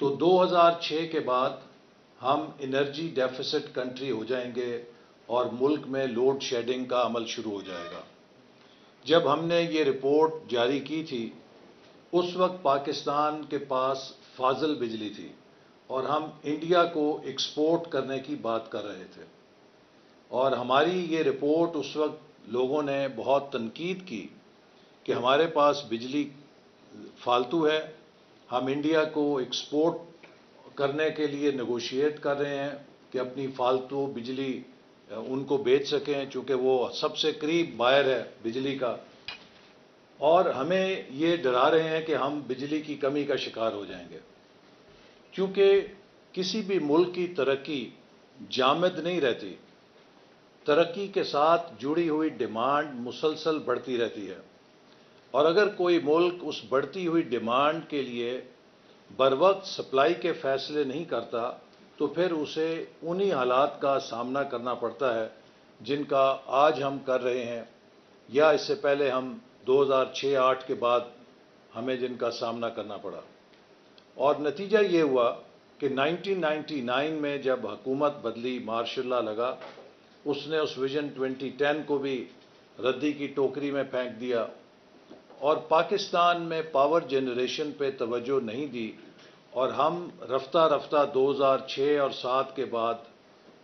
تو 2006 کے بعد ہم انرجی ڈیفیسٹ کنٹری ہو جائیں گے اور ملک میں لوڈ شیڈنگ کا عمل شروع ہو جائے گا۔ جب ہم نے یہ رپورٹ جاری کی تھی اس وقت پاکستان کے پاس فاضل بجلی تھی اور ہم انڈیا کو ایکسپورٹ کرنے کی بات کر رہے تھے، اور ہماری یہ رپورٹ اس وقت لوگوں نے بہت تنقید کی کہ ہمارے پاس بجلی فالتو ہے، ہم انڈیا کو ایکسپورٹ کرنے کے لیے نیگوشیٹ کر رہے ہیں کہ اپنی فالتو بجلی ان کو بیچ سکیں، چونکہ وہ سب سے قریب بائر ہے بجلی کا، اور ہمیں یہ ڈرا رہے ہیں کہ ہم بجلی کی کمی کا شکار ہو جائیں گے۔ کیونکہ کسی بھی ملک کی ترقی جامد نہیں رہتی، ترقی کے ساتھ جڑی ہوئی ڈیمانڈ مسلسل بڑھتی رہتی ہے، اور اگر کوئی ملک اس بڑھتی ہوئی ڈیمانڈ کے لیے بروقت سپلائی کے فیصلے نہیں کرتا تو پھر اسے انہی حالات کا سامنا کرنا پڑتا ہے جن کا آج ہم کر رہے ہیں، یا اس سے پہلے ہم 2006-08 کے بعد ہمیں جن کا سامنا کرنا پڑا۔ اور نتیجہ یہ ہوا کہ 1999 میں جب حکومت بدلی، مارشل لا لگا، اس نے اس ویژن 2010 کو بھی ردی کی ٹوکری میں پھینک دیا اور پاکستان میں پاور جنریشن پہ توجہ نہیں دی، اور ہم رفتہ رفتہ 2006 اور 2007 کے بعد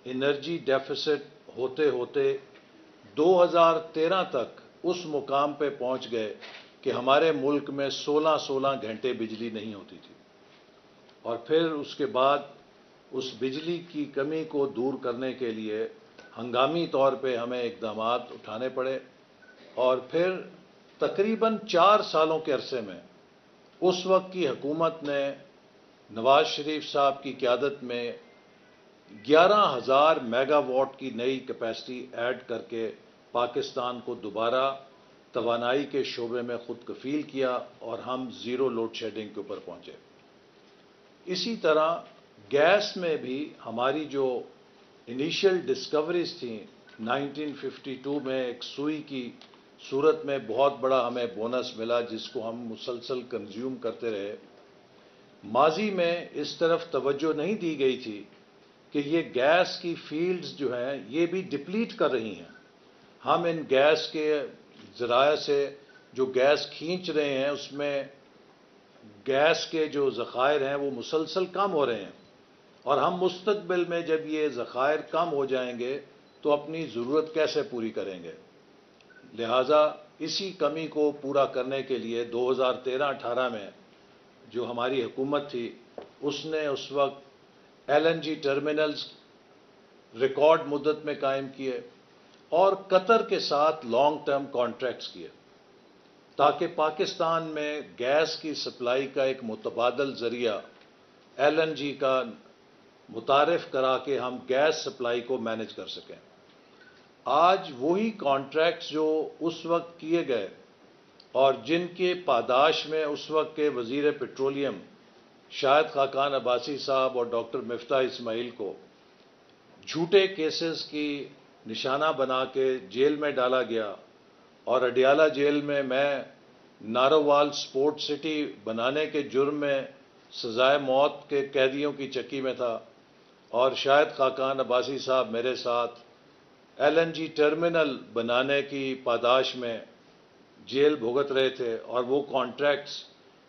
انرجی ڈیفیسٹ ہوتے ہوتے 2013 تک اس مقام پہ پہنچ گئے کہ ہمارے ملک میں 16 گھنٹے بجلی نہیں ہوتی تھی، اور پھر اس کے بعد اس بجلی کی کمی کو دور کرنے کے لیے ہنگامی طور پہ ہمیں اقدامات اٹھانے پڑے، اور پھر تقریباً 4 سالوں کے عرصے میں اس وقت کی حکومت نے نواز شریف صاحب کی قیادت میں 11,000 میگا واٹ کی نئی کیپیسٹی ایڈ کر کے پاکستان کو دوبارہ توانائی کے شعبے میں خود کفیل کیا اور ہم زیرو لوڈ شیڈنگ کے اوپر پہنچے۔ اسی طرح گیس میں بھی ہماری جو انیشل ڈسکوریز تھیں 1952 میں ایک سوئی کی صورت میں بہت بڑا ہمیں بونس ملا جس کو ہم مسلسل کنزیوم کرتے رہے۔ ماضی میں اس طرف توجہ نہیں دی گئی تھی کہ یہ گیس کی فیلڈز جو ہیں یہ بھی ڈپلیٹ کر رہی ہیں، ہم ان گیس کے ذرائع سے جو گیس کھینچ رہے ہیں اس میں گیس کے جو ذخائر ہیں وہ مسلسل کم ہو رہے ہیں، اور ہم مستقبل میں جب یہ ذخائر کم ہو جائیں گے تو اپنی ضرورت کیسے پوری کریں گے؟ لہٰذا اسی کمی کو پورا کرنے کے لیے 2013-18 میں جو ہماری حکومت تھی اس نے اس وقت LNG ٹرمینلز ریکارڈ مدت میں قائم کیے اور قطر کے ساتھ لانگ ٹرم کانٹریکٹس کیے تاکہ پاکستان میں گیس کی سپلائی کا ایک متبادل ذریعہ LNG کا متعارف کرا کے ہم گیس سپلائی کو مینج کر سکیں۔ آج وہی کانٹریکٹس جو اس وقت کیے گئے اور جن کے پاداش میں اس وقت کے وزیر پیٹرولیم شاہد خاقان عباسی صاحب اور ڈاکٹر مفتاح اسماعیل کو جھوٹے کیسز کی نشانہ بنا کے جیل میں ڈالا گیا، اور اڈیالہ جیل میں نارووال سپورٹ سٹی بنانے کے جرم میں سزائے موت کے قیدیوں کی چکی میں تھا، اور شاہد خاقان عباسی صاحب میرے ساتھ LNG ٹرمینل بنانے کی پاداش میں جیل بھگت رہے تھے، اور وہ کانٹریکٹس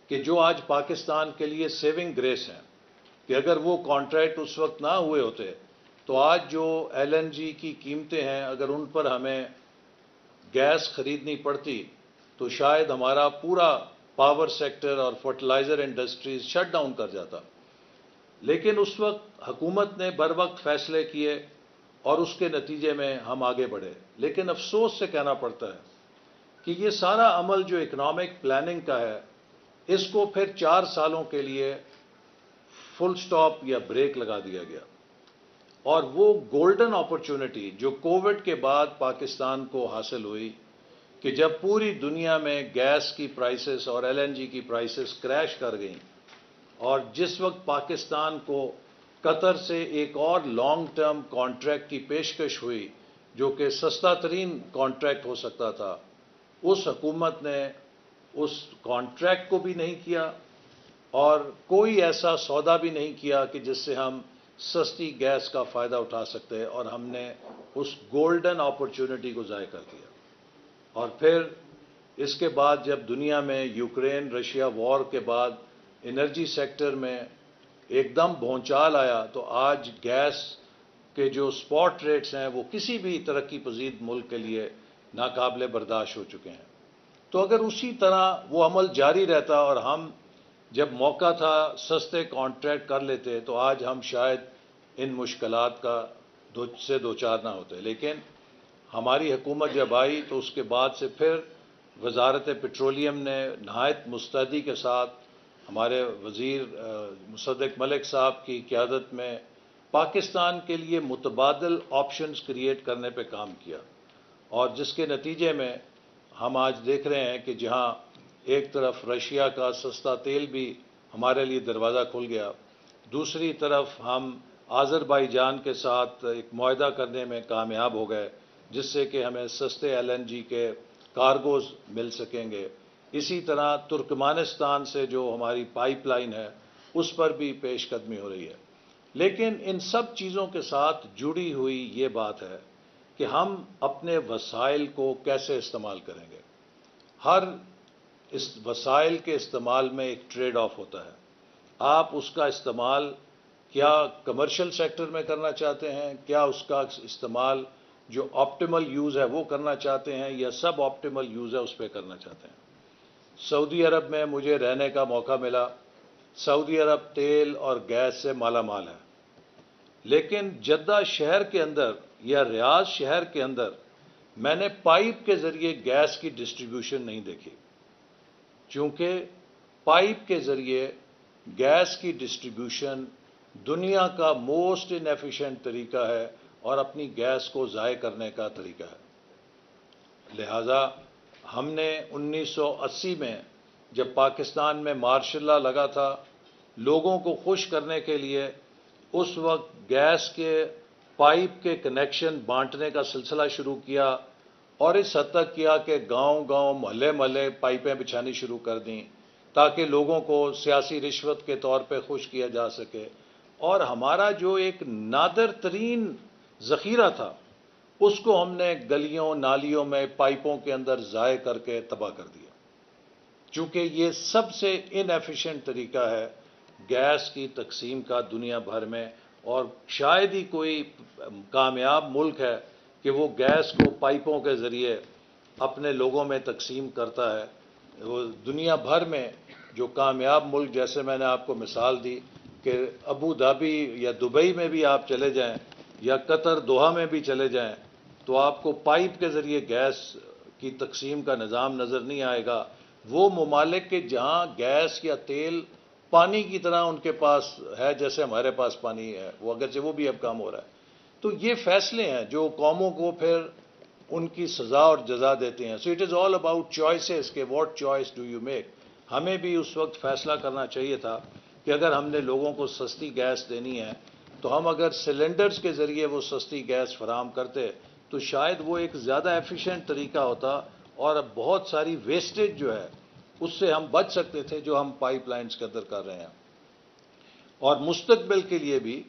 کہ جو آج پاکستان کے لیے سیونگ گریس ہیں کہ اگر وہ کانٹریکٹ اس وقت نہ ہوئے ہوتے تو آج جو LNG کی قیمتیں ہیں اگر ان پر ہمیں گیس خریدنی پڑتی تو شاید ہمارا پورا پاور سیکٹر اور فرٹیلائزر انڈسٹریز شٹ ڈاؤن کر جاتا۔ لیکن اس وقت حکومت نے بر وقت فیصلے کیے اور اس کے نتیجے میں ہم آگے بڑھے، لیکن افسوس سے کہنا پڑتا ہے کہ یہ سارا عمل جو اکنامک پلاننگ کا ہے اس کو پھر 4 سالوں کے لیے فل سٹاپ یا بریک لگا دیا گیا، اور وہ گولڈن اپرچونٹی جو کووڈ کے بعد پاکستان کو حاصل ہوئی کہ جب پوری دنیا میں گیس کی پرائسز اور LNG کی پرائسز کریش کر گئیں، اور جس وقت پاکستان کو قطر سے ایک اور لانگ ٹرم کانٹریکٹ کی پیشکش ہوئی جو کہ سستا ترین کانٹریکٹ ہو سکتا تھا، اس حکومت نے اس کانٹریکٹ کو بھی نہیں کیا اور کوئی ایسا سودا بھی نہیں کیا کہ جس سے ہم سستی گیس کا فائدہ اٹھا سکتے ہیں، اور ہم نے اس گولڈن اپرچونٹی کو ضائع کر دیا۔ اور پھر اس کے بعد جب دنیا میں یوکرین رشیا وار کے بعد انرجی سیکٹر میں ایک دم بھونچال آیا، تو آج گیس کے جو سپاٹ ریٹس ہیں وہ کسی بھی ترقی پذیر ملک کے لیے ناقابل برداشت ہو چکے ہیں۔ تو اگر اسی طرح وہ عمل جاری رہتا اور ہم جب موقع تھا سستے کانٹریکٹ کر لیتے، تو آج ہم شاید ان مشکلات کا سے دوچار نہ ہوتے۔ لیکن ہماری حکومت جب آئی تو اس کے بعد سے پھر وزارت پیٹرولیم نے نہایت مستعدی کے ساتھ ہمارے وزیر مصدق ملک صاحب کی قیادت میں پاکستان کے لیے متبادل آپشنز کریٹ کرنے پہ کام کیا، اور جس کے نتیجے میں ہم آج دیکھ رہے ہیں کہ جہاں ایک طرف رشیا کا سستا تیل بھی ہمارے لیے دروازہ کھل گیا، دوسری طرف ہم آذربائیجان کے ساتھ ایک معاہدہ کرنے میں کامیاب ہو گئے، جس سے کہ ہمیں سستے LNG کے کارگوز مل سکیں گے۔ اسی طرح ترکمانستان سے جو ہماری پائپ لائن ہے اس پر بھی پیش قدمی ہو رہی ہے۔ لیکن ان سب چیزوں کے ساتھ جڑی ہوئی یہ بات ہے کہ ہم اپنے وسائل کو کیسے استعمال کریں گے۔ ہر اس وسائل کے استعمال میں ایک ٹریڈ آف ہوتا ہے۔ آپ اس کا استعمال کیا کمرشل سیکٹر میں کرنا چاہتے ہیں، کیا اس کا استعمال جو آپٹیمل یوز ہے وہ کرنا چاہتے ہیں، یا سب آپٹیمل یوز ہے اس پہ کرنا چاہتے ہیں۔ سعودی عرب میں مجھے رہنے کا موقع ملا۔ سعودی عرب تیل اور گیس سے مالا مال ہے، لیکن جدہ شہر کے اندر یا ریاض شہر کے اندر میں نے پائپ کے ذریعے گیس کی ڈسٹریبیوشن نہیں دیکھی، چونکہ پائپ کے ذریعے گیس کی ڈسٹریبیوشن دنیا کا موسٹ انیفیشینٹ طریقہ ہے اور اپنی گیس کو ضائع کرنے کا طریقہ ہے۔ لہذا ہم نے 1980 میں جب پاکستان میں مارشل لا لگا تھا، لوگوں کو خوش کرنے کے لیے اس وقت گیس کے پائپ کے کنیکشن بانٹنے کا سلسلہ شروع کیا، اور اس حد تک کیا کہ گاؤں گاؤں محلے محلے پائپیں بچھانی شروع کر دیں تاکہ لوگوں کو سیاسی رشوت کے طور پہ خوش کیا جا سکے، اور ہمارا جو ایک نادر ترین ذخیرہ تھا اس کو ہم نے گلیوں نالیوں میں پائپوں کے اندر ضائع کر کے تباہ کر دیا، چونکہ یہ سب سے ان ایفیشینٹ طریقہ ہے گیس کی تقسیم کا دنیا بھر میں، اور شاید ہی کوئی کامیاب ملک ہے کہ وہ گیس کو پائپوں کے ذریعے اپنے لوگوں میں تقسیم کرتا ہے۔ وہ دنیا بھر میں جو کامیاب ملک، جیسے میں نے آپ کو مثال دی کہ ابو دھابی یا دبئی میں بھی آپ چلے جائیں یا قطر دوحہ میں بھی چلے جائیں، تو آپ کو پائپ کے ذریعے گیس کی تقسیم کا نظام نظر نہیں آئے گا۔ وہ ممالک کے جہاں گیس یا تیل پانی کی طرح ان کے پاس ہے، جیسے ہمارے پاس پانی ہے، وہ اگرچہ وہ بھی اب کام ہو رہا ہے۔ تو یہ فیصلے ہیں جو قوموں کو پھر ان کی سزا اور جزا دیتے ہیں۔ So it is all about choices کہ what choice do you make. ہمیں بھی اس وقت فیصلہ کرنا چاہیے تھا کہ اگر ہم نے لوگوں کو سستی گیس دینی ہے تو ہم اگر سلنڈرز کے ذریعے وہ سستی گیس فراہم کرتے تو شاید وہ ایک زیادہ ایفیشینٹ طریقہ ہوتا، اور اب بہت ساری ویسٹیج جو ہے اس سے ہم بچ سکتے تھے جو ہم پائپ لائنز کے اندر کر رہے ہیں۔ اور مستقبل کے لیے بھی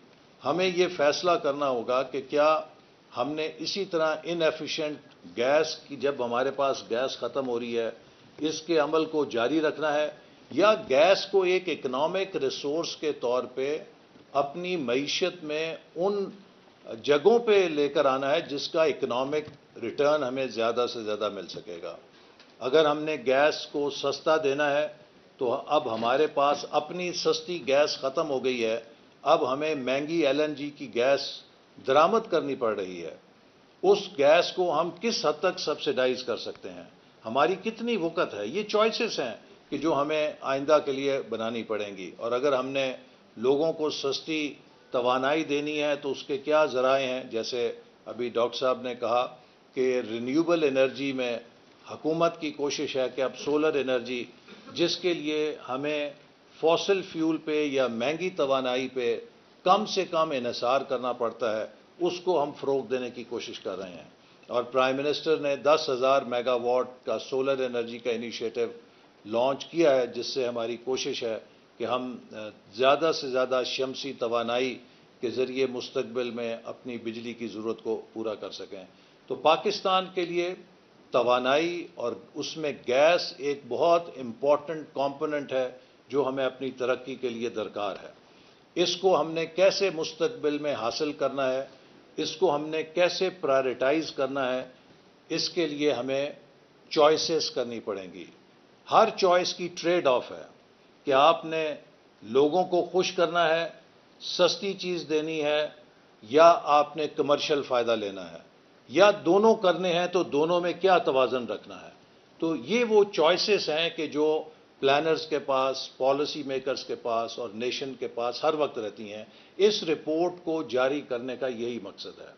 ہمیں یہ فیصلہ کرنا ہوگا کہ کیا ہم نے اسی طرح ان ایفیشینٹ گیس کی، جب ہمارے پاس گیس ختم ہو رہی ہے، اس کے عمل کو جاری رکھنا ہے، یا گیس کو ایک اکنامک ریسورس کے طور پہ اپنی معیشت میں ان جگہوں پہ لے کر آنا ہے جس کا اکنامک ریٹرن ہمیں زیادہ سے زیادہ مل سکے گا۔ اگر ہم نے گیس کو سستا دینا ہے تو اب ہمارے پاس اپنی سستی گیس ختم ہو گئی ہے، اب ہمیں مہنگی LNG کی گیس درآمد کرنی پڑ رہی ہے۔ اس گیس کو ہم کس حد تک سبسیڈائز کر سکتے ہیں، ہماری کتنی وقت ہے، یہ چوائسز ہیں کہ جو ہمیں آئندہ کے لیے بنانی پڑیں گی۔ اور اگر ہم نے لوگوں کو سستی توانائی دینی ہے تو اس کے کیا ذرائع ہیں، جیسے ابھی ڈاکٹر صاحب نے کہا کہ رینیوبل انرجی میں حکومت کی کوشش ہے کہ اب سولر انرجی، جس کے لیے ہمیں فوسل فیول پہ یا مہنگی توانائی پہ کم سے کم انحصار کرنا پڑتا ہے، اس کو ہم فروغ دینے کی کوشش کر رہے ہیں۔ اور پرائم منسٹر نے 10,000 میگا واٹ کا سولر انرجی کا انیشیٹو لانچ کیا ہے، جس سے ہماری کوشش ہے کہ ہم زیادہ سے زیادہ شمسی توانائی کے ذریعے مستقبل میں اپنی بجلی کی ضرورت کو پورا کر سکیں۔ تو پاکستان کے لیے توانائی اور اس میں گیس ایک بہت امپورٹنٹ کمپوننٹ ہے جو ہمیں اپنی ترقی کے لیے درکار ہے۔ اس کو ہم نے کیسے مستقبل میں حاصل کرنا ہے، اس کو ہم نے کیسے پرائرٹائز کرنا ہے، اس کے لیے ہمیں چوائسز کرنی پڑیں گی۔ ہر چوائس کی ٹریڈ آف ہے کہ آپ نے لوگوں کو خوش کرنا ہے، سستی چیز دینی ہے، یا آپ نے کمرشل فائدہ لینا ہے، یا دونوں کرنے ہیں تو دونوں میں کیا توازن رکھنا ہے۔ تو یہ وہ چوائسز ہیں کہ جو پلانرز کے پاس، پالیسی میکرز کے پاس اور نیشن کے پاس ہر وقت رہتی ہیں۔ اس رپورٹ کو جاری کرنے کا یہی مقصد ہے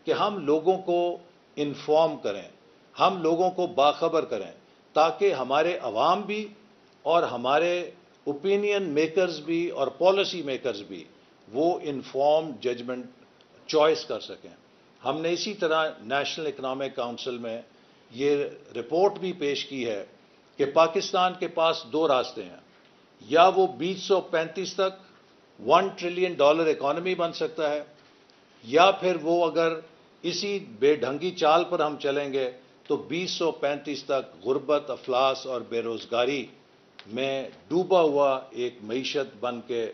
کہ ہم لوگوں کو انفارم کریں، ہم لوگوں کو باخبر کریں، تاکہ ہمارے عوام بھی اور ہمارے اوپینین میکرز بھی اور پالیسی میکرز بھی وہ انفارمڈ ججمنٹ چوائس کر سکیں۔ ہم نے اسی طرح نیشنل اکنامک کونسل میں یہ رپورٹ بھی پیش کی ہے کہ پاکستان کے پاس دو راستے ہیں، یا وہ 2035 تک $1 ٹریلین اکانومی بن سکتا ہے، یا پھر وہ اگر اسی بے ڈھنگی چال پر ہم چلیں گے تو 2035 تک غربت، افلاس اور بے روزگاری میں ڈوبا ہوا ایک معیشت بن کے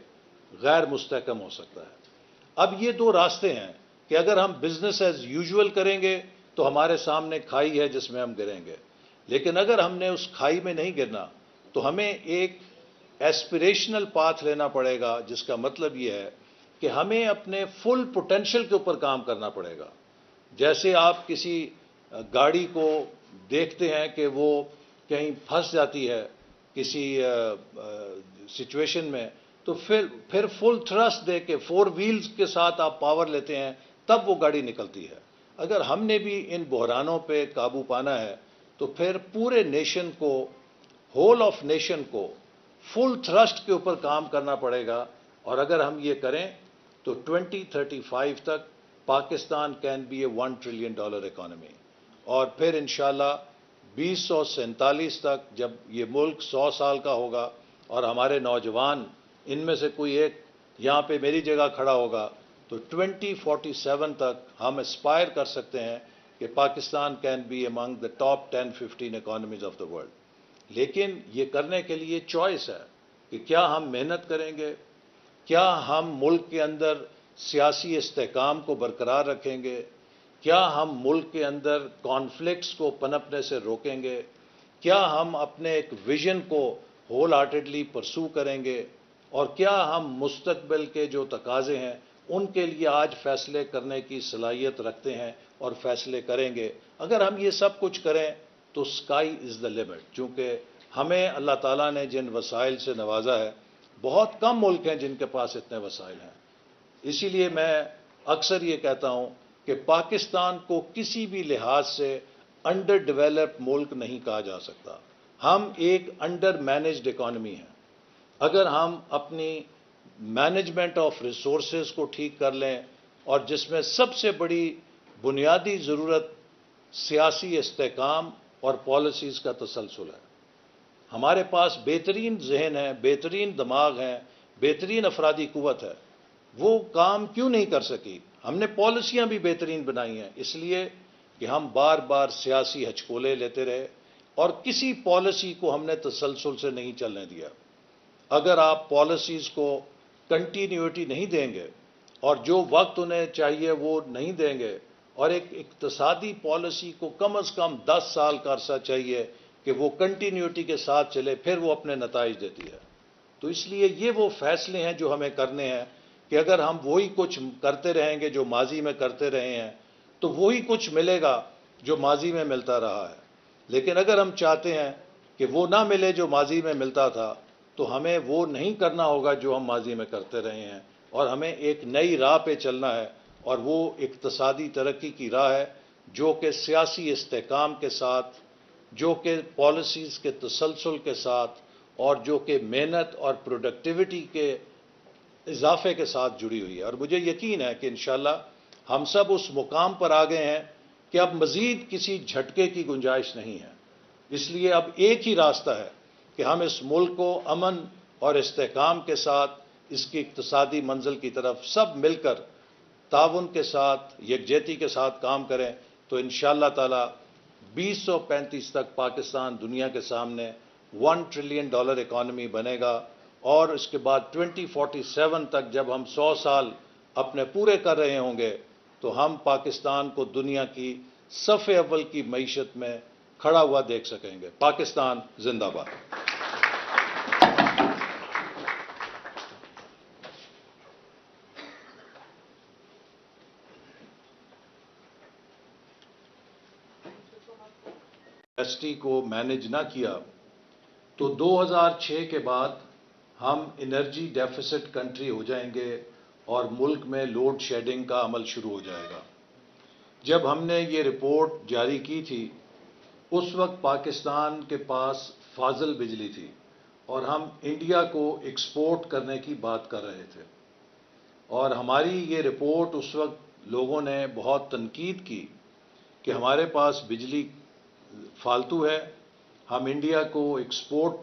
غیر مستحکم ہو سکتا ہے۔ اب یہ دو راستے ہیں کہ اگر ہم بزنس ایز یوزول کریں گے تو ہمارے سامنے کھائی ہے جس میں ہم گریں گے، لیکن اگر ہم نے اس کھائی میں نہیں گرنا تو ہمیں ایک ایسپریشنل پاتھ لینا پڑے گا، جس کا مطلب یہ ہے کہ ہمیں اپنے فل پوٹینشل کے اوپر کام کرنا پڑے گا۔ جیسے آپ کسی گاڑی کو دیکھتے ہیں کہ وہ کہیں پھنس جاتی ہے کسی سچویشن میں، تو پھر فل تھرسٹ دے کے 4 ویلز کے ساتھ آپ پاور لیتے ہیں، تب وہ گاڑی نکلتی ہے۔ اگر ہم نے بھی ان بحرانوں پہ قابو پانا ہے تو پھر پورے نیشن کو، ہول آف نیشن کو فل تھرسٹ کے اوپر کام کرنا پڑے گا، اور اگر ہم یہ کریں تو 2035 تک Pakistan can be a $1 trillion economy, اور پھر انشاءاللہ 2047 تک جب یہ ملک 100 سال کا ہوگا اور ہمارے نوجوان ان میں سے کوئی ایک یہاں پہ میری جگہ کھڑا ہوگا، تو 2047 تک ہم اسپائر کر سکتے ہیں کہ Pakistan can be among the top 10-15 economies of the world. لیکن یہ کرنے کے لیے چوائس ہے کہ کیا ہم محنت کریں گے، کیا ہم ملک کے اندر سیاسی استحکام کو برقرار رکھیں گے، کیا ہم ملک کے اندر کانفلکٹس کو پنپنے سے روکیں گے، کیا ہم اپنے ایک ویژن کو ہول ہارٹیڈلی پرسو کریں گے، اور کیا ہم مستقبل کے جو تقاضے ہیں ان کے لیے آج فیصلے کرنے کی صلاحیت رکھتے ہیں اور فیصلے کریں گے۔ اگر ہم یہ سب کچھ کریں تو اسکائی از دا لمٹ، چونکہ ہمیں اللہ تعالیٰ نے جن وسائل سے نوازا ہے، بہت کم ملک ہیں جن کے پاس اتنے وسائل ہیں۔ اسی لیے میں اکثر یہ کہتا ہوں کہ پاکستان کو کسی بھی لحاظ سے انڈر ڈیولپڈ ملک نہیں کہا جا سکتا، ہم ایک انڈر مینجڈ اکانومی ہیں۔ اگر ہم اپنی مینجمنٹ آف ریسورسز کو ٹھیک کر لیں، اور جس میں سب سے بڑی بنیادی ضرورت سیاسی استحکام اور پالیسیز کا تسلسل ہے۔ ہمارے پاس بہترین ذہن ہیں، بہترین دماغ ہیں، بہترین افرادی قوت ہے، وہ کام کیوں نہیں کر سکی؟ ہم نے پالیسیاں بھی بہترین بنائی ہیں، اس لیے کہ ہم بار بار سیاسی ہچکولے لیتے رہے اور کسی پالیسی کو ہم نے تسلسل سے نہیں چلنے دیا۔ اگر آپ پالیسیز کو کنٹینیوٹی نہیں دیں گے اور جو وقت انہیں چاہیے وہ نہیں دیں گے، اور ایک اقتصادی پالیسی کو کم از کم 10 سال کا عرصہ چاہیے کہ وہ کنٹینیوٹی کے ساتھ چلے، پھر وہ اپنے نتائج دیتی ہے۔ تو اس لیے یہ وہ فیصلے ہیں جو ہمیں کرنے ہیں کہ اگر ہم وہی کچھ کرتے رہیں گے جو ماضی میں کرتے رہے ہیں تو وہی کچھ ملے گا جو ماضی میں ملتا رہا ہے۔ لیکن اگر ہم چاہتے ہیں کہ وہ نہ ملے جو ماضی میں ملتا تھا، تو ہمیں وہ نہیں کرنا ہوگا جو ہم ماضی میں کرتے رہے ہیں، اور ہمیں ایک نئی راہ پہ چلنا ہے، اور وہ اقتصادی ترقی کی راہ ہے جو کہ سیاسی استحکام کے ساتھ، جو کہ پالیسیز کے تسلسل کے ساتھ، اور جو کہ محنت اور پروڈکٹیوٹی کے اضافے کے ساتھ جڑی ہوئی ہے۔ اور مجھے یقین ہے کہ انشاءاللہ ہم سب اس مقام پر آ گئے ہیں کہ اب مزید کسی جھٹکے کی گنجائش نہیں ہے۔ اس لیے اب ایک ہی راستہ ہے کہ ہم اس ملک کو امن اور استحکام کے ساتھ اس کی اقتصادی منزل کی طرف سب مل کر تعاون کے ساتھ یکجہتی کے ساتھ کام کریں تو انشاءاللہ تعالی 2035 تک پاکستان دنیا کے سامنے $1 ٹریلین اکانومی بنے گا، اور اس کے بعد 2047 تک جب ہم 100 سال اپنے پورے کر رہے ہوں گے تو ہم پاکستان کو دنیا کی صف اول کی معیشت میں کھڑا ہوا دیکھ سکیں گے۔ پاکستان زندہ باد۔ کیپیسٹی کو مینج نہ کیا تو 2006 کے بعد ہم انرجی ڈیفیسٹ کنٹری ہو جائیں گے اور ملک میں لوڈ شیڈنگ کا عمل شروع ہو جائے گا۔ جب ہم نے یہ رپورٹ جاری کی تھی اس وقت پاکستان کے پاس فاضل بجلی تھی اور ہم انڈیا کو ایکسپورٹ کرنے کی بات کر رہے تھے، اور ہماری یہ رپورٹ اس وقت لوگوں نے بہت تنقید کی کہ ہمارے پاس بجلی فالتو ہے، ہم انڈیا کو ایکسپورٹ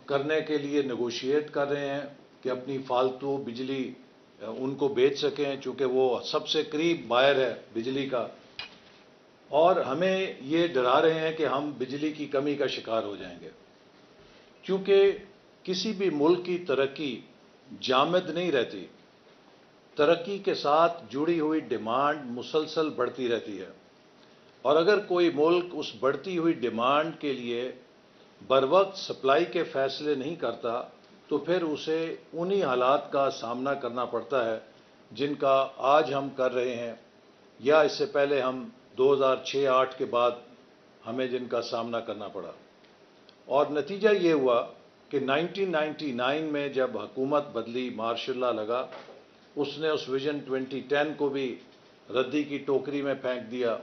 کرنے کے لیے نیگوشیٹ کر رہے ہیں کہ اپنی فالتو بجلی ان کو بیچ سکیں، چونکہ وہ سب سے قریب بائر ہے بجلی کا، اور ہمیں یہ ڈرا رہے ہیں کہ ہم بجلی کی کمی کا شکار ہو جائیں گے۔ چونکہ کسی بھی ملک کی ترقی جامد نہیں رہتی، ترقی کے ساتھ جڑی ہوئی ڈیمانڈ مسلسل بڑھتی رہتی ہے، اور اگر کوئی ملک اس بڑھتی ہوئی ڈیمانڈ کے لیے بروقت سپلائی کے فیصلے نہیں کرتا تو پھر اسے انہی حالات کا سامنا کرنا پڑتا ہے جن کا آج ہم کر رہے ہیں، یا اس سے پہلے ہم 2006-08 کے بعد ہمیں جن کا سامنا کرنا پڑا۔ اور نتیجہ یہ ہوا کہ 1999 میں جب حکومت بدلی، مارشل اللہ لگا، اس نے اس ویژن 2010 کو بھی ردی کی ٹوکری میں پھینک دیا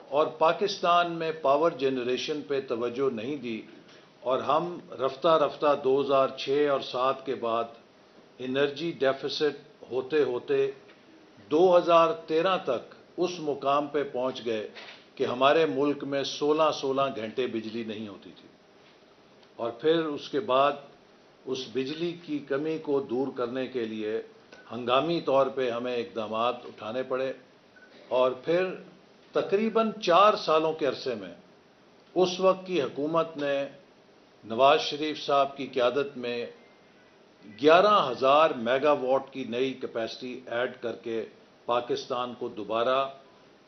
اور پاکستان میں پاور جنریشن پہ توجہ نہیں دی، اور ہم رفتہ رفتہ 2006 اور 2007 کے بعد انرجی ڈیفیسٹ ہوتے ہوتے 2013 تک اس مقام پہ پہنچ گئے کہ ہمارے ملک میں 16 گھنٹے بجلی نہیں ہوتی تھی، اور پھر اس کے بعد اس بجلی کی کمی کو دور کرنے کے لیے ہنگامی طور پہ ہمیں اقدامات اٹھانے پڑے، اور پھر تقریباً 4 سالوں کے عرصے میں اس وقت کی حکومت نے نواز شریف صاحب کی قیادت میں 11,000 میگا واٹ کی نئی کیپیسٹی ایڈ کر کے پاکستان کو دوبارہ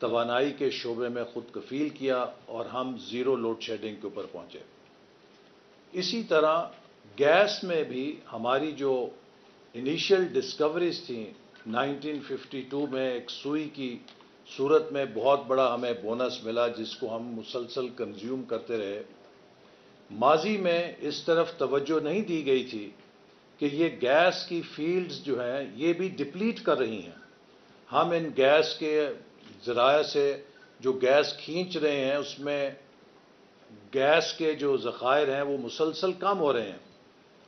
توانائی کے شعبے میں خود کفیل کیا اور ہم زیرو لوڈ شیڈنگ کے اوپر پہنچے۔ اسی طرح گیس میں بھی ہماری جو انیشیل ڈسکوریز تھیں 1952 میں ایک سوئی کی صورت میں بہت بڑا ہمیں بونس ملا جس کو ہم مسلسل کنزیوم کرتے رہے۔ ماضی میں اس طرف توجہ نہیں دی گئی تھی کہ یہ گیس کی فیلڈز جو ہیں یہ بھی ڈپلیٹ کر رہی ہیں، ہم ان گیس کے ذرائع سے جو گیس کھینچ رہے ہیں اس میں گیس کے جو ذخائر ہیں وہ مسلسل کم ہو رہے ہیں،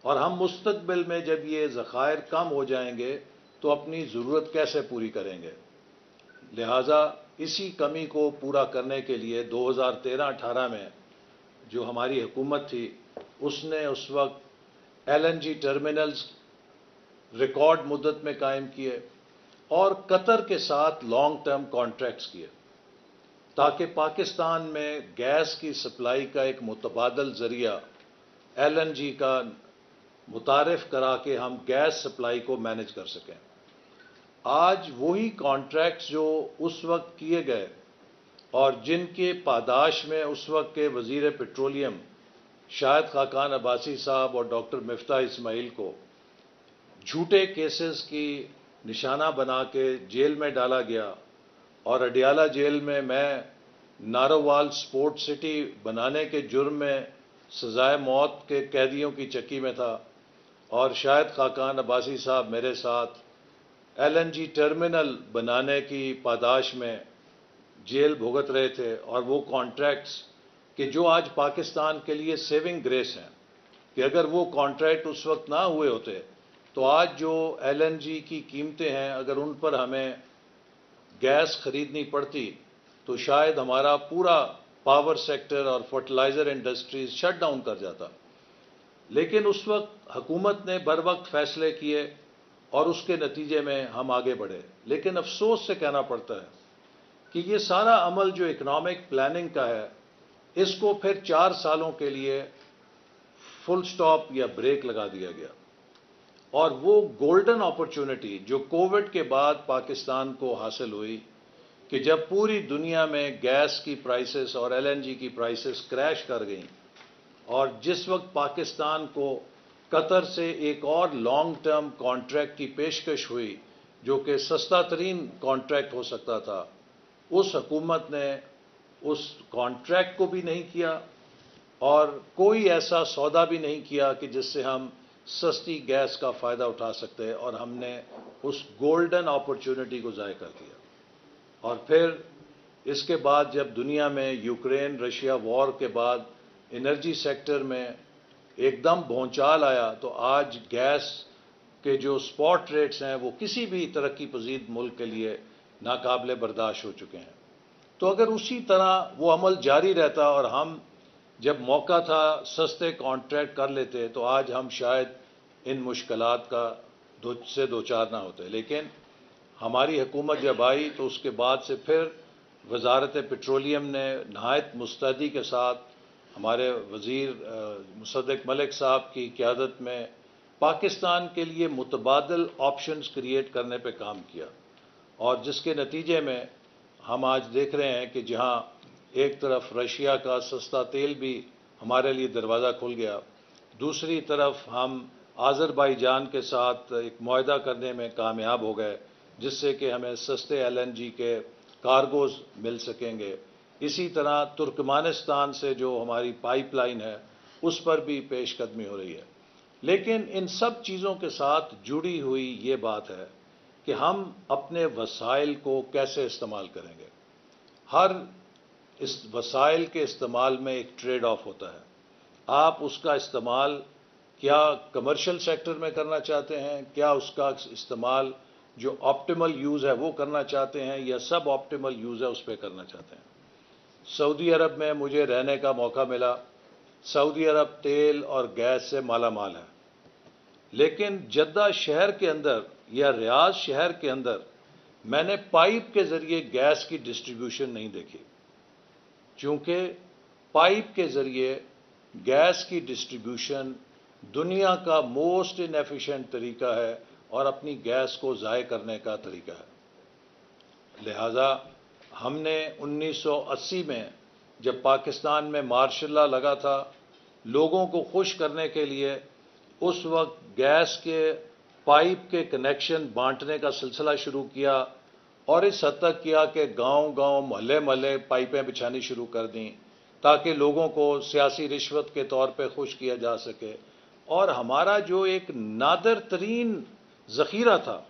اور ہم مستقبل میں جب یہ ذخائر کم ہو جائیں گے تو اپنی ضرورت کیسے پوری کریں گے؟ لہٰذا اسی کمی کو پورا کرنے کے لیے 2013-18 میں جو ہماری حکومت تھی اس نے اس وقت LNG ٹرمینلز ریکارڈ مدت میں قائم کیے اور قطر کے ساتھ لانگ ٹرم کانٹریکٹس کیے تاکہ پاکستان میں گیس کی سپلائی کا ایک متبادل ذریعہ LNG کا متعارف کرا کے ہم گیس سپلائی کو مینج کر سکیں۔ آج وہی کانٹریکٹس جو اس وقت کیے گئے اور جن کے پاداش میں اس وقت کے وزیر پیٹرولیم شاہد خاقان عباسی صاحب اور ڈاکٹر مفتاح اسماعیل کو جھوٹے کیسز کی نشانہ بنا کے جیل میں ڈالا گیا، اور اڈیالہ جیل میں نارووال سپورٹ سٹی بنانے کے جرم میں سزائے موت کے قیدیوں کی چکی میں تھا، اور شاہد خاقان عباسی صاحب میرے ساتھ LNG ٹرمینل بنانے کی پاداش میں جیل بھگت رہے تھے، اور وہ کانٹریکٹس کہ جو آج پاکستان کے لیے سیونگ گریس ہیں کہ اگر وہ کانٹریکٹ اس وقت نہ ہوئے ہوتے تو آج جو LNG کی قیمتیں ہیں اگر ان پر ہمیں گیس خریدنی پڑتی تو شاید ہمارا پورا پاور سیکٹر اور فرٹیلائزر انڈسٹریز شٹ ڈاؤن کر جاتا۔ لیکن اس وقت حکومت نے بر وقت فیصلے کیے اور اس کے نتیجے میں ہم آگے بڑھے. لیکن افسوس سے کہنا پڑتا ہے کہ یہ سارا عمل جو اکنامک پلاننگ کا ہے، اس کو پھر 4 سالوں کے لیے فل سٹاپ یا بریک لگا دیا گیا. اور وہ گولڈن اپرچونٹی جو کووڈ کے بعد پاکستان کو حاصل ہوئی کہ جب پوری دنیا میں گیس کی پرائسز اور LNG کی پرائسز کریش کر گئیں، اور جس وقت پاکستان کو قطر سے ایک اور لانگ ٹرم کانٹریکٹ کی پیشکش ہوئی جو کہ سستا ترین کانٹریکٹ ہو سکتا تھا، اس حکومت نے اس کانٹریکٹ کو بھی نہیں کیا اور کوئی ایسا سودا بھی نہیں کیا کہ جس سے ہم سستی گیس کا فائدہ اٹھا سکتے، اور ہم نے اس گولڈن اپرچونٹی کو ضائع کر دیا. اور پھر اس کے بعد جب دنیا میں یوکرین رشیا وار کے بعد انرجی سیکٹر میں ایک دم بھونچال آیا، تو آج گیس کے جو سپاٹ ریٹس ہیں وہ کسی بھی ترقی پذیر ملک کے لیے ناقابل برداشت ہو چکے ہیں. تو اگر اسی طرح وہ عمل جاری رہتا اور ہم جب موقع تھا سستے کانٹریکٹ کر لیتے، تو آج ہم شاید ان مشکلات کا سے دوچار نہ ہوتے. لیکن ہماری حکومت جب آئی تو اس کے بعد سے پھر وزارت پیٹرولیم نے نہایت مستعدی کے ساتھ ہمارے وزیر مصدق ملک صاحب کی قیادت میں پاکستان کے لیے متبادل آپشنز کریٹ کرنے پہ کام کیا، اور جس کے نتیجے میں ہم آج دیکھ رہے ہیں کہ جہاں ایک طرف رشیا کا سستا تیل بھی ہمارے لیے دروازہ کھل گیا، دوسری طرف ہم آذربائیجان کے ساتھ ایک معاہدہ کرنے میں کامیاب ہو گئے جس سے کہ ہمیں سستے LNG کے کارگوز مل سکیں گے. اسی طرح ترکمانستان سے جو ہماری پائپ لائن ہے اس پر بھی پیش قدمی ہو رہی ہے. لیکن ان سب چیزوں کے ساتھ جڑی ہوئی یہ بات ہے کہ ہم اپنے وسائل کو کیسے استعمال کریں گے. ہر اس وسائل کے استعمال میں ایک ٹریڈ آف ہوتا ہے. آپ اس کا استعمال کیا کمرشل سیکٹر میں کرنا چاہتے ہیں، کیا اس کا استعمال جو آپٹیمل یوز ہے وہ کرنا چاہتے ہیں، یا سب آپٹیمل یوز ہے اس پہ کرنا چاہتے ہیں. سعودی عرب میں مجھے رہنے کا موقع ملا. سعودی عرب تیل اور گیس سے مالا مال ہے، لیکن جدہ شہر کے اندر یا ریاض شہر کے اندر میں نے پائپ کے ذریعے گیس کی ڈسٹریبیوشن نہیں دیکھی، چونکہ پائپ کے ذریعے گیس کی ڈسٹریبیوشن دنیا کا موسٹ انیفیشینٹ طریقہ ہے اور اپنی گیس کو ضائع کرنے کا طریقہ ہے. لہذا ہم نے 1980 میں جب پاکستان میں مارشل لا لگا تھا، لوگوں کو خوش کرنے کے لیے اس وقت گیس کے پائپ کے کنیکشن بانٹنے کا سلسلہ شروع کیا، اور اس حد تک کیا کہ گاؤں گاؤں محلے محلے پائپیں بچھانی شروع کر دیں تاکہ لوگوں کو سیاسی رشوت کے طور پہ خوش کیا جا سکے. اور ہمارا جو ایک نادر ترین ذخیرہ تھا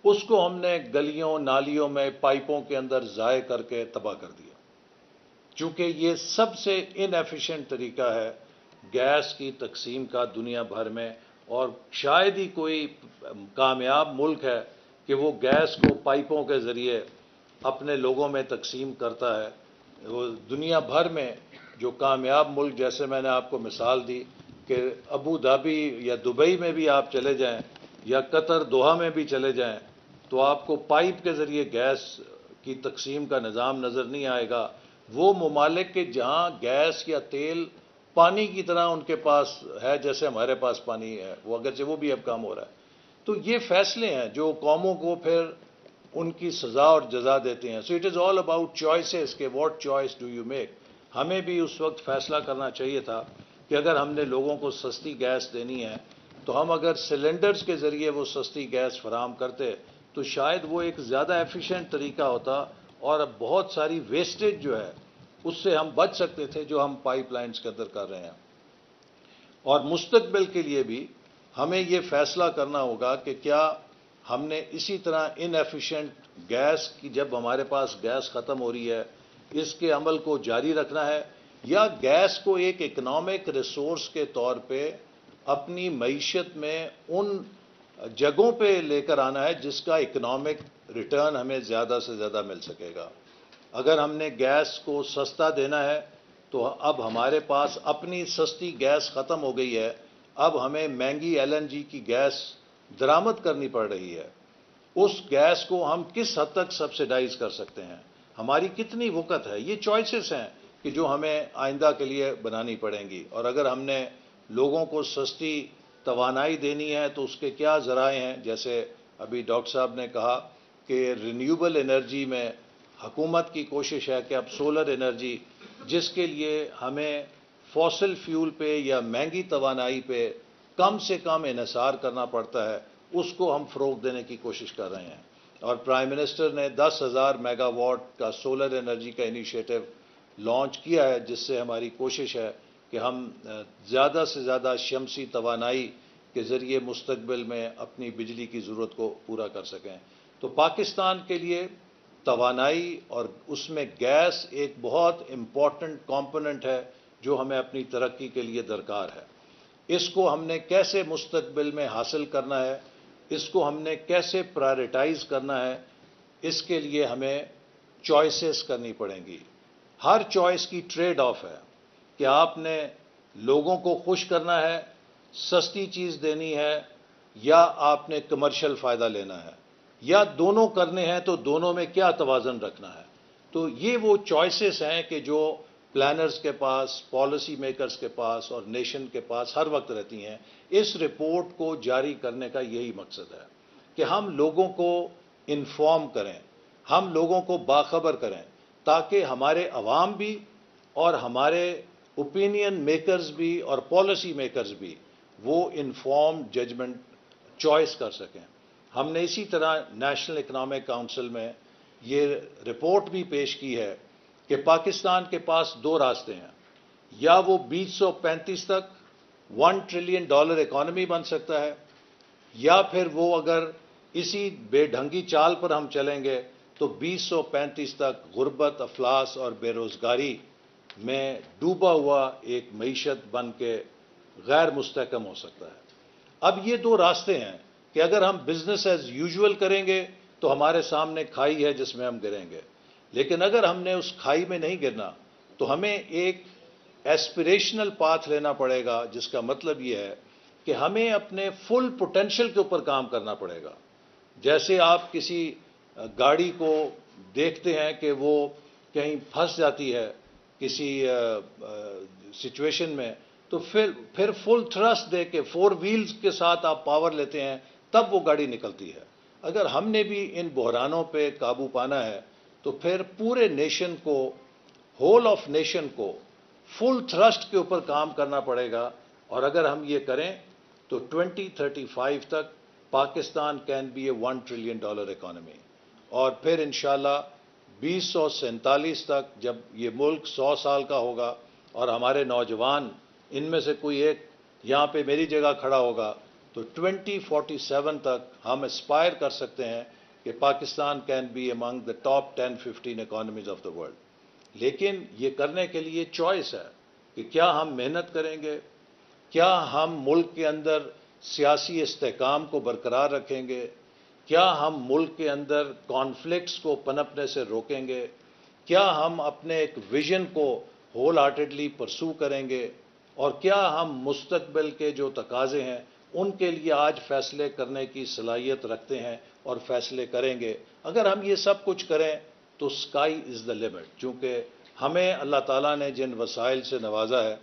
اس کو ہم نے گلیوں نالیوں میں پائپوں کے اندر ضائع کر کے تباہ کر دیا. چونکہ یہ سب سے ان ایفیشینٹ طریقہ ہے گیس کی تقسیم کا دنیا بھر میں، اور شاید ہی کوئی کامیاب ملک ہے کہ وہ گیس کو پائپوں کے ذریعے اپنے لوگوں میں تقسیم کرتا ہے. وہ دنیا بھر میں جو کامیاب ملک، جیسے میں نے آپ کو مثال دی کہ ابو دھابی یا دبئی میں بھی آپ چلے جائیں یا قطر دوحہ میں بھی چلے جائیں، تو آپ کو پائپ کے ذریعے گیس کی تقسیم کا نظام نظر نہیں آئے گا. وہ ممالک کے جہاں گیس یا تیل پانی کی طرح ان کے پاس ہے جیسے ہمارے پاس پانی ہے، وہ اگرچہ وہ بھی اب کام ہو رہا ہے. تو یہ فیصلے ہیں جو قوموں کو پھر ان کی سزا اور جزا دیتے ہیں. So it is all about choices کہ what choice do you make. ہمیں بھی اس وقت فیصلہ کرنا چاہیے تھا کہ اگر ہم نے لوگوں کو سستی گیس دینی ہے تو ہم اگر سلنڈرز کے ذریعے وہ سستی گیس فراہم کرتے تو شاید وہ ایک زیادہ ایفیشینٹ طریقہ ہوتا، اور اب بہت ساری ویسٹیج جو ہے اس سے ہم بچ سکتے تھے جو ہم پائپ لائنز کے اندر کر رہے ہیں. اور مستقبل کے لیے بھی ہمیں یہ فیصلہ کرنا ہوگا کہ کیا ہم نے اسی طرح ان ایفیشینٹ گیس کی، جب ہمارے پاس گیس ختم ہو رہی ہے، اس کے عمل کو جاری رکھنا ہے، یا گیس کو ایک اکنامک ریسورس کے طور پہ اپنی معیشت میں ان جگہوں پہ لے کر آنا ہے جس کا اکنامک ریٹرن ہمیں زیادہ سے زیادہ مل سکے گا. اگر ہم نے گیس کو سستا دینا ہے تو اب ہمارے پاس اپنی سستی گیس ختم ہو گئی ہے، اب ہمیں مہنگی LNG کی گیس درآمد کرنی پڑ رہی ہے، اس گیس کو ہم کس حد تک سبسیڈائز کر سکتے ہیں، ہماری کتنی وقت ہے، یہ چوائسز ہیں کہ جو ہمیں آئندہ کے لیے بنانی پڑیں گی۔ اور اگر ہم نے لوگوں کو سستی توانائی دینی ہے تو اس کے کیا ذرائع ہیں، جیسے ابھی ڈاکٹر صاحب نے کہا کہ رینیوبل انرجی میں حکومت کی کوشش ہے کہ اب سولر انرجی، جس کے لیے ہمیں فوسل فیول پہ یا مہنگی توانائی پہ کم سے کم انحصار کرنا پڑتا ہے، اس کو ہم فروغ دینے کی کوشش کر رہے ہیں۔ اور پرائم منسٹر نے 10,000 میگا واٹ کا سولر انرجی کا انیشیٹو لانچ کیا ہے، جس سے ہماری کوشش ہے کہ ہم زیادہ سے زیادہ شمسی توانائی کے ذریعے مستقبل میں اپنی بجلی کی ضرورت کو پورا کر سکیں۔ تو پاکستان کے لیے توانائی اور اس میں گیس ایک بہت امپورٹنٹ کمپوننٹ ہے جو ہمیں اپنی ترقی کے لیے درکار ہے۔ اس کو ہم نے کیسے مستقبل میں حاصل کرنا ہے، اس کو ہم نے کیسے پرائرٹائز کرنا ہے، اس کے لیے ہمیں چوائسز کرنی پڑیں گی۔ ہر چوائس کی ٹریڈ آف ہے کہ آپ نے لوگوں کو خوش کرنا ہے، سستی چیز دینی ہے، یا آپ نے کمرشل فائدہ لینا ہے، یا دونوں کرنے ہیں تو دونوں میں کیا توازن رکھنا ہے۔ تو یہ وہ چوائسز ہیں کہ جو پلانرز کے پاس، پالیسی میکرز کے پاس اور نیشن کے پاس ہر وقت رہتی ہیں۔ اس رپورٹ کو جاری کرنے کا یہی مقصد ہے کہ ہم لوگوں کو انفارم کریں، ہم لوگوں کو باخبر کریں، تاکہ ہمارے عوام بھی اور ہمارے اوپینین میکرز بھی اور پالیسی میکرز بھی وہ انفارم ججمنٹ چوائس کر سکیں۔ ہم نے اسی طرح نیشنل اکنامک کونسل میں یہ رپورٹ بھی پیش کی ہے کہ پاکستان کے پاس دو راستے ہیں، یا وہ 2035 تک $1 ٹریلین اکانومی بن سکتا ہے، یا پھر وہ اگر اسی بے ڈھنگی چال پر ہم چلیں گے تو 2035 تک غربت، افلاس اور بے روزگاری میں ڈوبا ہوا ایک معیشت بن کے غیر مستحکم ہو سکتا ہے۔ اب یہ دو راستے ہیں کہ اگر ہم بزنس ایز یوزول کریں گے تو ہمارے سامنے کھائی ہے جس میں ہم گریں گے، لیکن اگر ہم نے اس کھائی میں نہیں گرنا تو ہمیں ایک ایسپریشنل پاتھ لینا پڑے گا، جس کا مطلب یہ ہے کہ ہمیں اپنے فل پوٹینشل کے اوپر کام کرنا پڑے گا۔ جیسے آپ کسی گاڑی کو دیکھتے ہیں کہ وہ کہیں پھنس جاتی ہے کسی سچویشن میں، تو پھر فل تھرسٹ دے کے 4 ویلز کے ساتھ آپ پاور لیتے ہیں، تب وہ گاڑی نکلتی ہے۔ اگر ہم نے بھی ان بحرانوں پہ قابو پانا ہے تو پھر پورے نیشن کو، ہول آف نیشن کو فل تھرسٹ کے اوپر کام کرنا پڑے گا۔ اور اگر ہم یہ کریں تو 2035 تک Pakistan can be a $1 trillion economy, اور پھر انشاءاللہ 2047 تک جب یہ ملک 100 سال کا ہوگا اور ہمارے نوجوان ان میں سے کوئی ایک یہاں پہ میری جگہ کھڑا ہوگا، تو 2047 تک ہم اسپائر کر سکتے ہیں کہ Pakistan can be among the top 10-15 economies of the world. لیکن یہ کرنے کے لیے چوائس ہے کہ کیا ہم محنت کریں گے، کیا ہم ملک کے اندر سیاسی استحکام کو برقرار رکھیں گے، کیا ہم ملک کے اندر کانفلکٹس کو پنپنے سے روکیں گے، کیا ہم اپنے ایک ویژن کو ہول ہارٹیڈلی پرسو کریں گے، اور کیا ہم مستقبل کے جو تقاضے ہیں ان کے لیے آج فیصلے کرنے کی صلاحیت رکھتے ہیں اور فیصلے کریں گے۔ اگر ہم یہ سب کچھ کریں تو اسکائی از دا لمٹ، چونکہ ہمیں اللہ تعالیٰ نے جن وسائل سے نوازا ہے،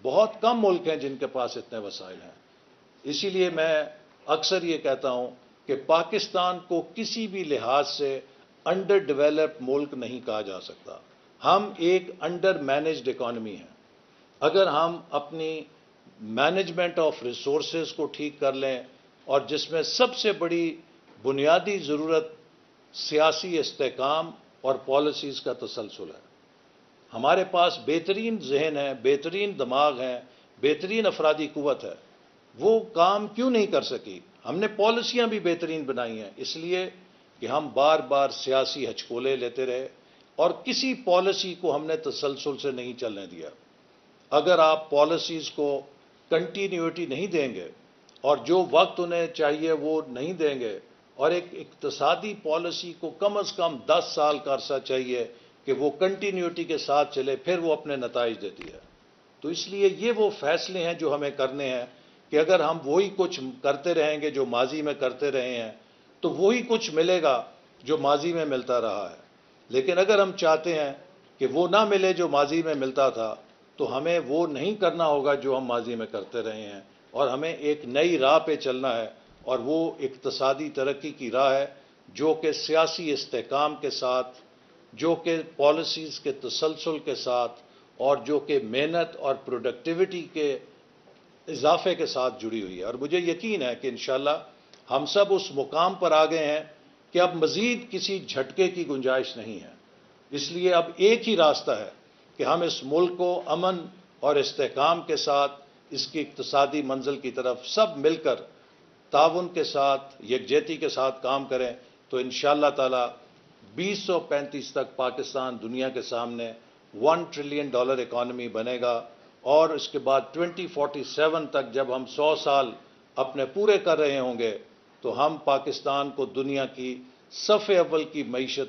بہت کم ملک ہیں جن کے پاس اتنے وسائل ہیں۔ اسی لیے میں اکثر یہ کہتا ہوں کہ پاکستان کو کسی بھی لحاظ سے انڈر ڈیولپڈ ملک نہیں کہا جا سکتا، ہم ایک انڈر مینجڈ اکانومی ہیں۔ اگر ہم اپنی مینجمنٹ آف ریسورسز کو ٹھیک کر لیں، اور جس میں سب سے بڑی بنیادی ضرورت سیاسی استحکام اور پالیسیز کا تسلسل ہے۔ ہمارے پاس بہترین ذہن ہے، بہترین دماغ ہیں، بہترین افرادی قوت ہے، وہ کام کیوں نہیں کر سکی؟ ہم نے پالیسیاں بھی بہترین بنائی ہیں، اس لیے کہ ہم بار بار سیاسی ہچکولے لیتے رہے اور کسی پالیسی کو ہم نے تسلسل سے نہیں چلنے دیا۔ اگر آپ پالیسیز کو کنٹینیوٹی نہیں دیں گے اور جو وقت انہیں چاہیے وہ نہیں دیں گے، اور ایک اقتصادی پالیسی کو کم از کم 10 سال کا عرصہ چاہیے کہ وہ کنٹینیوٹی کے ساتھ چلے، پھر وہ اپنے نتائج دیتی ہے۔ تو اس لیے یہ وہ فیصلے ہیں جو ہمیں کرنے ہیں کہ اگر ہم وہی کچھ کرتے رہیں گے جو ماضی میں کرتے رہے ہیں تو وہی کچھ ملے گا جو ماضی میں ملتا رہا ہے. لیکن اگر ہم چاہتے ہیں کہ وہ نہ ملے جو ماضی میں ملتا تھا تو ہمیں وہ نہیں کرنا ہوگا جو ہم ماضی میں کرتے رہے ہیں، اور ہمیں ایک نئی راہ پہ چلنا ہے، اور وہ اقتصادی ترقی کی راہ ہے جو کہ سیاسی استحکام کے ساتھ، جو کہ پالیسیز کے تسلسل کے ساتھ، اور جو کہ محنت اور پروڈکٹیوٹی کے اضافے کے ساتھ جڑی ہوئی ہے. اور مجھے یقین ہے کہ انشاءاللہ ہم سب اس مقام پر آ گئے ہیں کہ اب مزید کسی جھٹکے کی گنجائش نہیں ہے. اس لیے اب ایک ہی راستہ ہے کہ ہم اس ملک کو امن اور استحکام کے ساتھ اس کی اقتصادی منزل کی طرف سب مل کر تعاون کے ساتھ، یکجہتی کے ساتھ کام کریں، تو انشاءاللہ تعالی 2035 تک پاکستان دنیا کے سامنے $1 ٹریلین اکانومی بنے گا. اور اس کے بعد 2047 تک جب ہم 100 سال اپنے پورے کر رہے ہوں گے تو ہم پاکستان کو دنیا کی صف اول کی معیشت